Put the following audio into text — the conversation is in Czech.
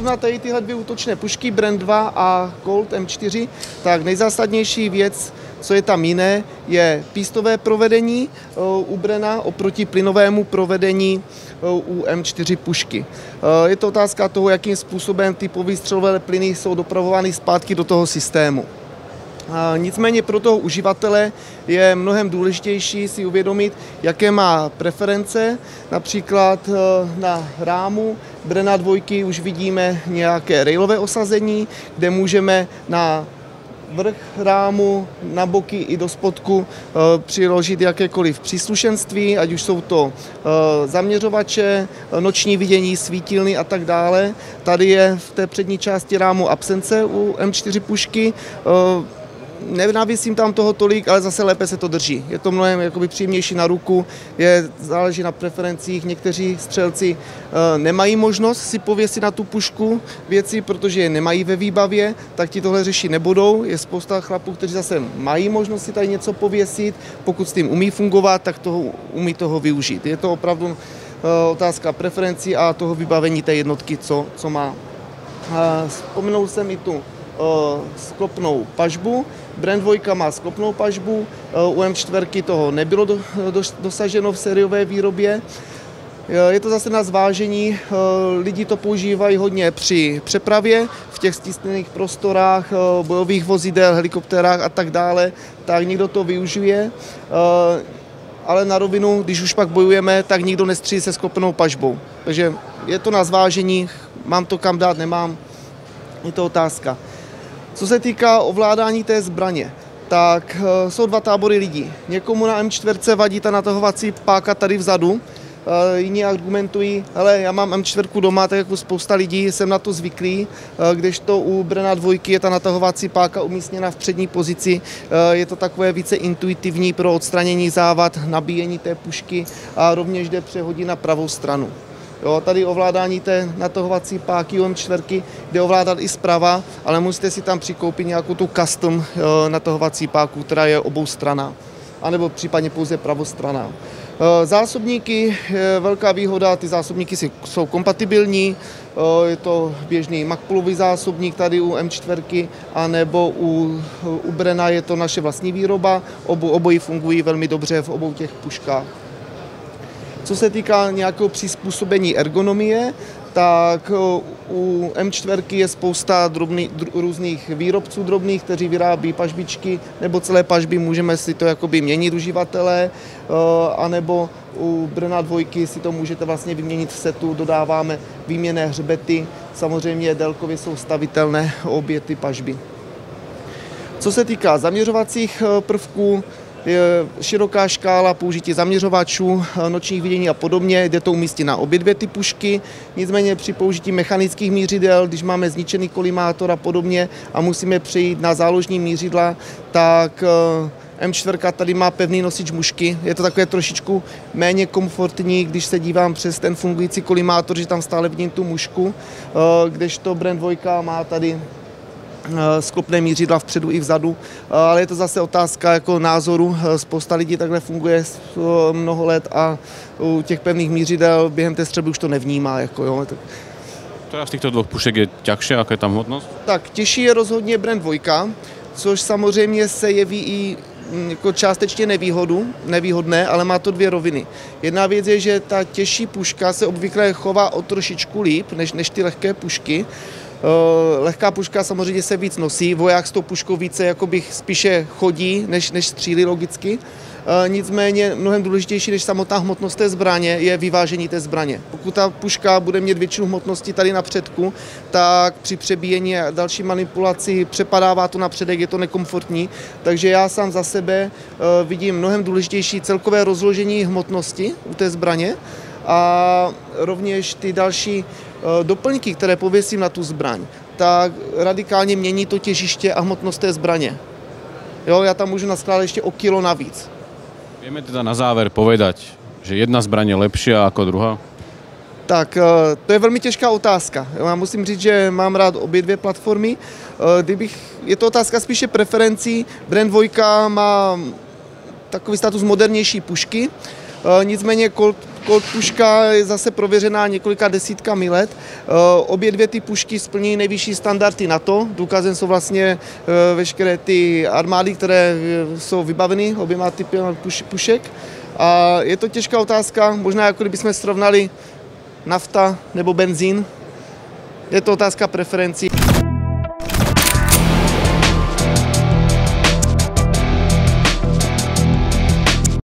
porovnat tady tyhle dvě útočné pušky, Brand 2 a Colt M4, tak nejzásadnější věc, co je tam jiné, je pístové provedení u Brana oproti plynovému provedení u M4 pušky. Je to otázka toho, jakým způsobem ty povýstřelové plyny jsou dopravovány zpátky do toho systému. Nicméně pro toho uživatele je mnohem důležitější si uvědomit, jaké má preference. Například na rámu Brana 2 už vidíme nějaké railové osazení, kde můžeme na vrch rámu, na boky i do spodku přiložit jakékoliv příslušenství, ať už jsou to zaměřovače, noční vidění, svítilny a tak dále. Tady je v té přední části rámu absence u M4 pušky. Nenávisím tam toho tolik, ale zase lépe se to drží. Je to mnohem jakoby příjemnější na ruku, záleží na preferencích. Někteří střelci nemají možnost si pověsit na tu pušku věci, protože je nemají ve výbavě, tak ti tohle řešit nebudou. Je spousta chlapů, kteří zase mají možnost si tady něco pověsit. Pokud s tím umí fungovat, tak umí toho využít. Je to opravdu otázka preferencí a toho vybavení té jednotky, co má. Vzpomenul jsem i tu sklopnou pažbu. Brand 2 má sklopnou pažbu, u M4 toho nebylo dosaženo v sériové výrobě. Je to zase na zvážení, lidi to používají hodně při přepravě, v těch stisněných prostorách, bojových vozidel, helikoptérách a tak dále, tak někdo to využije, ale na rovinu, když už pak bojujeme, tak nikdo nestřílí se sklopnou pažbou. Takže je to na zvážení, mám to kam dát, nemám, je to otázka. Co se týká ovládání té zbraně, tak jsou dva tábory lidí. Někomu na M4 vadí ta natahovací páka tady vzadu, jiní argumentují, hele, já mám M4 doma, tak jako spousta lidí, jsem na to zvyklý, kdežto u Brana 2 je ta natahovací páka umístěna v přední pozici, je to takové více intuitivní pro odstranění závad, nabíjení té pušky a rovněž jde přehodit na pravou stranu. Jo, tady ovládání té natahovací páky u M4 jde ovládat i zprava, ale musíte si tam přikoupit nějakou tu custom natahovací páku, která je oboustranná, anebo případně pouze pravostranná. Zásobníky, velká výhoda, ty zásobníky jsou kompatibilní, je to běžný Magpulový zásobník tady u M4, anebo u Brana je to naše vlastní výroba, obojí fungují velmi dobře v obou těch puškách. Co se týká nějakého přizpůsobení ergonomie, tak u M4 je spousta různých výrobců drobných, kteří vyrábí pažbičky nebo celé pažby, můžeme si to jakoby měnit uživatelé, anebo u Brana 2 si to můžete vlastně vyměnit v setu, dodáváme výměnné hřbety, samozřejmě délkově jsou stavitelné obě ty pažby. Co se týká zaměřovacích prvků, je široká škála použití zaměřovačů, nočních vidění a podobně, jde to umístit na obě dvě ty pušky, nicméně při použití mechanických mířidel, když máme zničený kolimátor a podobně a musíme přejít na záložní mířidla, tak M4 tady má pevný nosič mušky, je to takové trošičku méně komfortní, když se dívám přes ten fungující kolimátor, že tam stále vidím tu mušku, kdežto Brand 2 má tady sklopné mířidla vpředu i vzadu, ale je to zase otázka jako názoru. Spousta lidí takhle funguje mnoho let a u těch pevných mířidel během té střelby už to nevnímá. Jako, jo. Která z těchto dvou pušek je těžší, jaká je tam hmotnost? Tak těžší je rozhodně Brand 2, což samozřejmě se jeví i jako částečně nevýhodné, ale má to dvě roviny. Jedna věc je, že ta těžší puška se obvykle chová o trošičku líp než ty lehké pušky. Lehká puška samozřejmě se víc nosí, voják s tou puškou více jakoby spíše chodí, než střílí logicky. Nicméně mnohem důležitější než samotná hmotnost té zbraně je vyvážení té zbraně. Pokud ta puška bude mít většinu hmotnosti tady na předku, tak při přebíjení a další manipulaci přepadává to na předek, je to nekomfortní. Takže já sám za sebe vidím mnohem důležitější celkové rozložení hmotnosti u té zbraně a rovněž ty další doplňky, které pověsím na tu zbraň, tak radikálně mění to těžiště a hmotnost té zbraně. Jo, já tam můžu naskládat ještě o kilo navíc. Vieme teda na záver povedať, že jedna zbraň je lepší ako druhá? Tak, to je velmi těžká otázka. Já musím říct, že mám rád obě dvě platformy. Je to otázka spíše preferencí. Brand 2 má takový status modernější pušky, nicméně Colt puška je zase prověřená několika desítkami let. Obě dvě ty pušky splní nejvyšší standardy NATO. Důkazem jsou vlastně veškeré ty armády, které jsou vybaveny oběma typy pušek. A je to těžká otázka, možná jako kdybychom srovnali nafta nebo benzín. Je to otázka preferencí.